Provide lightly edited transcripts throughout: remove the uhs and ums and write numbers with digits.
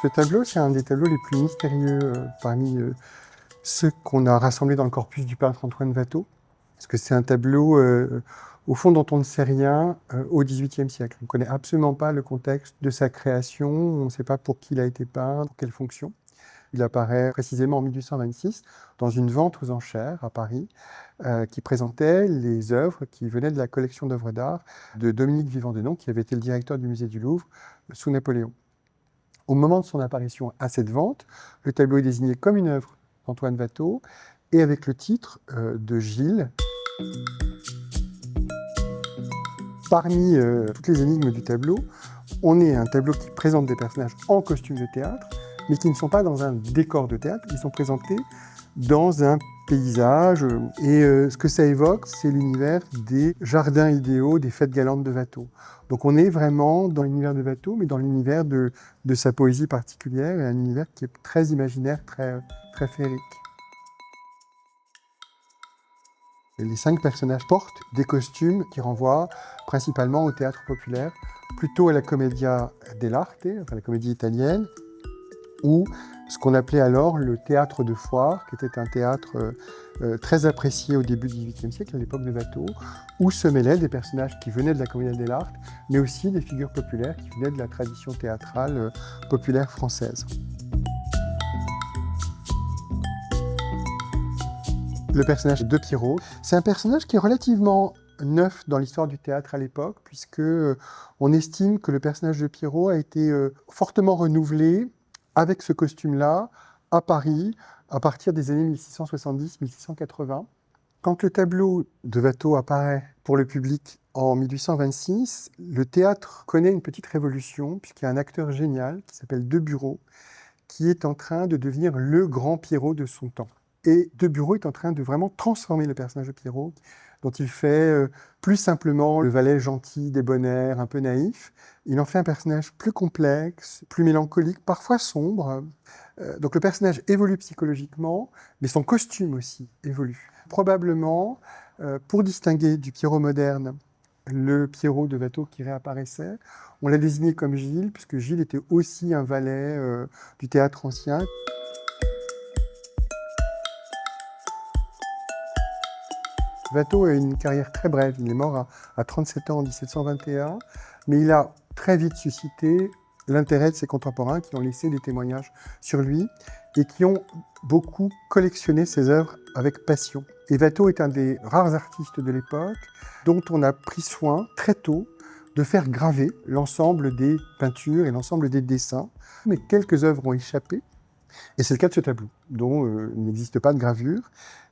Ce tableau, c'est un des tableaux les plus mystérieux parmi ceux qu'on a rassemblés dans le corpus du peintre Antoine Watteau. Parce que c'est un tableau, au fond, dont on ne sait rien au XVIIIe siècle. On ne connaît absolument pas le contexte de sa création, on ne sait pas pour qui il a été peint, pour quelle fonction. Il apparaît précisément en 1826 dans une vente aux enchères à Paris qui présentait les œuvres qui venaient de la collection d'œuvres d'art de Dominique Vivant-Denon, qui avait été le directeur du musée du Louvre sous Napoléon. Au moment de son apparition à cette vente, le tableau est désigné comme une œuvre d'Antoine Watteau et avec le titre de Gilles. Parmi toutes les énigmes du tableau, on est un tableau qui présente des personnages en costume de théâtre, mais qui ne sont pas dans un décor de théâtre, ils sont présentés dans un paysage. Et ce que ça évoque, c'est l'univers des jardins idéaux, des fêtes galantes de Watteau. Donc on est vraiment dans l'univers de Watteau, mais dans l'univers de sa poésie particulière, et un univers qui est très imaginaire, très féerique. Et les 5 personnages portent des costumes qui renvoient principalement au théâtre populaire, plutôt à la commedia dell'arte, enfin la comédie italienne, ou ce qu'on appelait alors le théâtre de foire, qui était un théâtre très apprécié au début du XVIIIe siècle, à l'époque de Watteau, où se mêlaient des personnages qui venaient de la commedia dell'arte, mais aussi des figures populaires qui venaient de la tradition théâtrale populaire française. Le personnage de Pierrot, c'est un personnage qui est relativement neuf dans l'histoire du théâtre à l'époque, puisque on estime que le personnage de Pierrot a été fortement renouvelé avec ce costume-là à Paris à partir des années 1670-1680. Quand le tableau de Watteau apparaît pour le public en 1826, le théâtre connaît une petite révolution, puisqu'il y a un acteur génial qui s'appelle Deburau, qui est en train de devenir le grand Pierrot de son temps. Et Deburau est en train de vraiment transformer le personnage de Pierrot, dont il fait plus simplement le valet gentil, débonnaire, un peu naïf. Il en fait un personnage plus complexe, plus mélancolique, parfois sombre. Donc le personnage évolue psychologiquement, mais son costume aussi évolue. Probablement, pour distinguer du Pierrot moderne le Pierrot de Watteau qui réapparaissait, on l'a désigné comme Gilles, puisque Gilles était aussi un valet du théâtre ancien. Watteau a une carrière très brève, il est mort à 37 ans en 1721, mais il a très vite suscité l'intérêt de ses contemporains qui ont laissé des témoignages sur lui et qui ont beaucoup collectionné ses œuvres avec passion. Et Watteau est un des rares artistes de l'époque dont on a pris soin très tôt de faire graver l'ensemble des peintures et l'ensemble des dessins, mais quelques œuvres ont échappé, et c'est le cas de ce tableau, dont il n'existe pas de gravure.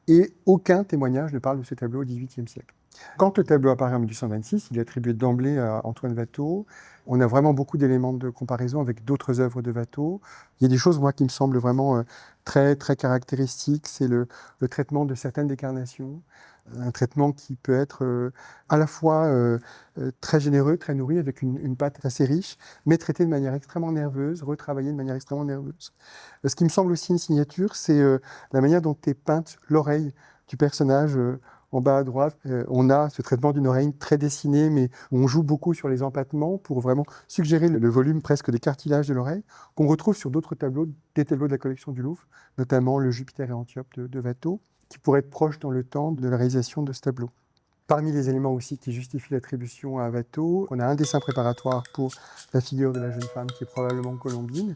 Et aucun témoignage ne parle de ce tableau au XVIIIe siècle. Quand le tableau apparaît en 1826, il est attribué d'emblée à Antoine Watteau. On a vraiment beaucoup d'éléments de comparaison avec d'autres œuvres de Watteau. Il y a des choses, moi, qui me semblent vraiment très caractéristiques. C'est le traitement de certaines décarnations, un traitement qui peut être à la fois très généreux, très nourri, avec une pâte assez riche, mais traité de manière extrêmement nerveuse, retravaillé de manière extrêmement nerveuse. Ce qui me semble aussi une signature, c'est la manière dont est peinte l'oreille du personnage. En bas à droite, on a ce traitement d'une oreille très dessinée, mais on joue beaucoup sur les empattements pour vraiment suggérer le volume presque des cartilages de l'oreille, qu'on retrouve sur d'autres tableaux, des tableaux de la collection du Louvre, notamment le Jupiter et Antiope de Watteau, qui pourrait être proche dans le temps de la réalisation de ce tableau. Parmi les éléments aussi qui justifient l'attribution à Watteau, on a un dessin préparatoire pour la figure de la jeune femme qui est probablement Colombine.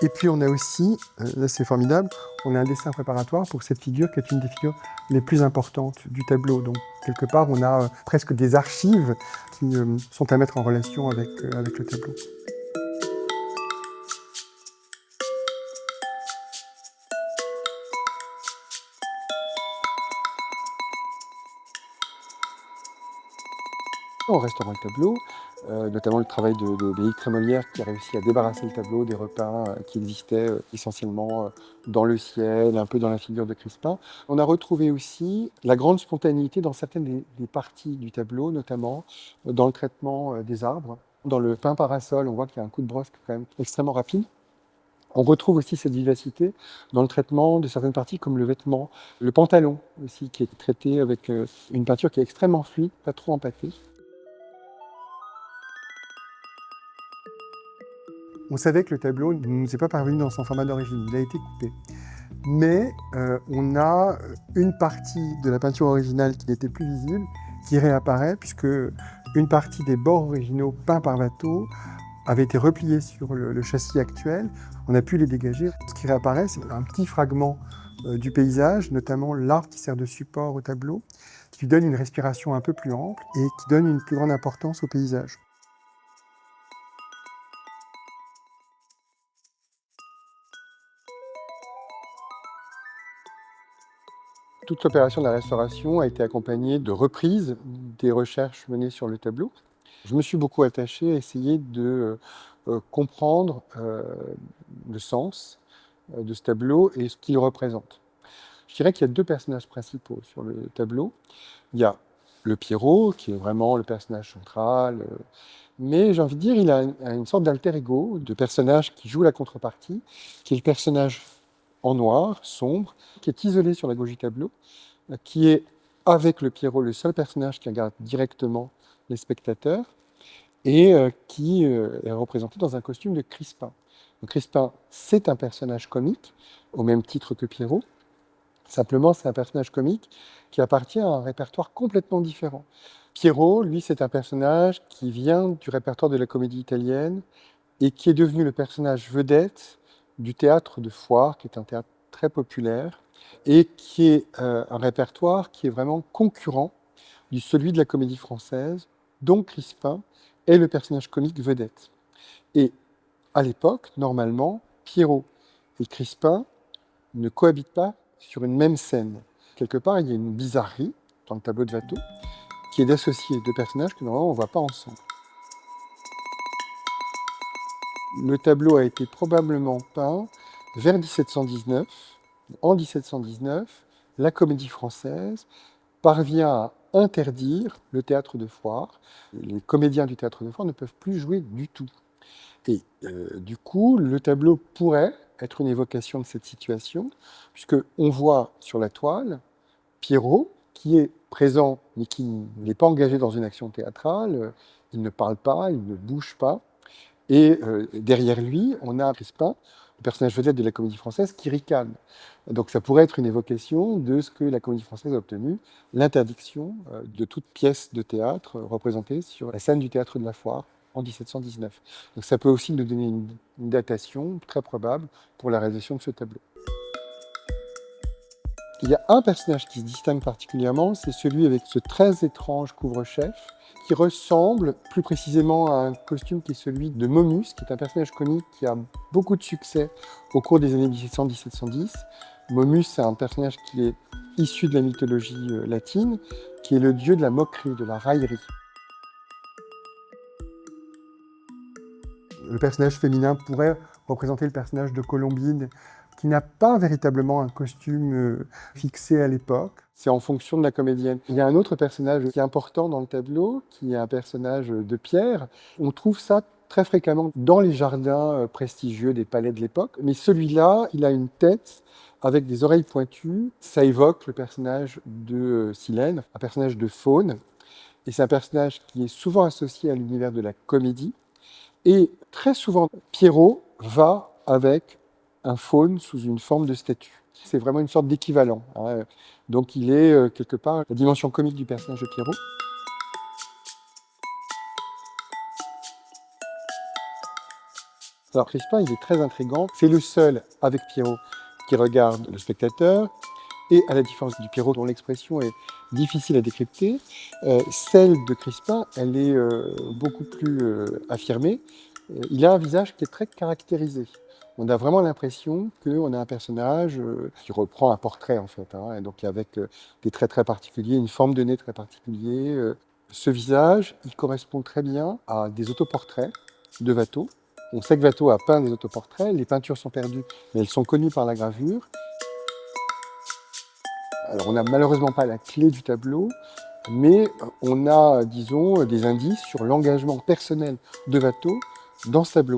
Et puis on a aussi, là c'est formidable, on a un dessin préparatoire pour cette figure qui est une des figures les plus importantes du tableau. Donc quelque part on a presque des archives qui sont à mettre en relation avec le tableau. En restaurant le tableau, notamment le travail de Bénigne Crémolière qui a réussi à débarrasser le tableau des repeints qui existaient essentiellement dans le ciel, un peu dans la figure de Crispin. On a retrouvé aussi la grande spontanéité dans certaines des parties du tableau, notamment dans le traitement des arbres. Dans le peint parasol, on voit qu'il y a un coup de brosse quand même extrêmement rapide. On retrouve aussi cette vivacité dans le traitement de certaines parties comme le vêtement, le pantalon aussi qui est traité avec une peinture qui est extrêmement fluide, pas trop empâtée. On savait que le tableau ne nous est pas parvenu dans son format d'origine, il a été coupé. Mais on a une partie de la peinture originale qui n'était plus visible, qui réapparaît, puisque une partie des bords originaux peints par Watteau avait été repliée sur le châssis actuel. On a pu les dégager. Ce qui réapparaît, c'est un petit fragment du paysage, notamment l'arbre qui sert de support au tableau, qui lui donne une respiration un peu plus ample et qui donne une plus grande importance au paysage. Toute l'opération de la restauration a été accompagnée de reprises des recherches menées sur le tableau. Je me suis beaucoup attaché à essayer de comprendre le sens de ce tableau et ce qu'il représente. Je dirais qu'il y a deux personnages principaux sur le tableau. Il y a le Pierrot, qui est vraiment le personnage central, mais j'ai envie de dire, il a une sorte d'alter ego, de personnage qui joue la contrepartie, qui est le personnage en noir, sombre, qui est isolé sur la gauche du tableau, qui est, avec le Pierrot, le seul personnage qui regarde directement les spectateurs, et qui est représenté dans un costume de Crispin. Donc Crispin, c'est un personnage comique, au même titre que Pierrot. Simplement, c'est un personnage comique qui appartient à un répertoire complètement différent. Pierrot, lui, c'est un personnage qui vient du répertoire de la comédie italienne et qui est devenu le personnage vedette du théâtre de foire, qui est un théâtre très populaire, et qui est un répertoire qui est vraiment concurrent de celui de la comédie française, dont Crispin est le personnage comique vedette. Et à l'époque, normalement, Pierrot et Crispin ne cohabitent pas sur une même scène. Quelque part, il y a une bizarrerie dans le tableau de Watteau, qui est d'associer deux personnages que normalement on ne voit pas ensemble. Le tableau a été probablement peint vers 1719. En 1719, la Comédie Française parvient à interdire le théâtre de foire. Les comédiens du théâtre de foire ne peuvent plus jouer du tout. Et du coup, le tableau pourrait être une évocation de cette situation, puisqu'on voit sur la toile Pierrot, qui est présent, mais qui n'est pas engagé dans une action théâtrale, il ne parle pas, il ne bouge pas, et derrière lui, on a Crispin, le personnage vedette de la Comédie Française, qui ricane. Donc ça pourrait être une évocation de ce que la Comédie Française a obtenu, l'interdiction de toute pièce de théâtre représentée sur la scène du théâtre de la Foire en 1719. Donc ça peut aussi nous donner une datation très probable pour la réalisation de ce tableau. Il y a un personnage qui se distingue particulièrement, c'est celui avec ce très étrange couvre-chef, qui ressemble plus précisément à un costume qui est celui de Momus, qui est un personnage comique qui a beaucoup de succès au cours des années 1700-1710. Momus, c'est un personnage qui est issu de la mythologie latine, qui est le dieu de la moquerie, de la raillerie. Le personnage féminin pourrait représenter le personnage de Colombine, qui n'a pas véritablement un costume fixé à l'époque. C'est en fonction de la comédienne. Il y a un autre personnage qui est important dans le tableau, qui est un personnage de Pierre. On trouve ça très fréquemment dans les jardins prestigieux des palais de l'époque. Mais celui-là, il a une tête avec des oreilles pointues. Ça évoque le personnage de Silène, un personnage de faune. Et c'est un personnage qui est souvent associé à l'univers de la comédie. Et très souvent, Pierrot va avec un faune sous une forme de statue. C'est vraiment une sorte d'équivalent. Donc il est quelque part la dimension comique du personnage de Pierrot. Alors Crispin, il est très intriguant. C'est le seul avec Pierrot qui regarde le spectateur. Et à la différence du Pierrot, dont l'expression est difficile à décrypter, celle de Crispin, elle est beaucoup plus affirmée. Il a un visage qui est très caractérisé. On a vraiment l'impression qu'on a un personnage qui reprend un portrait, en fait, et donc avec des traits très particuliers, une forme de nez très particulière. Ce visage, il correspond très bien à des autoportraits de Watteau. On sait que Watteau a peint des autoportraits, les peintures sont perdues, mais elles sont connues par la gravure. Alors, on n'a malheureusement pas la clé du tableau, mais on a, disons, des indices sur l'engagement personnel de Watteau dans ce tableau.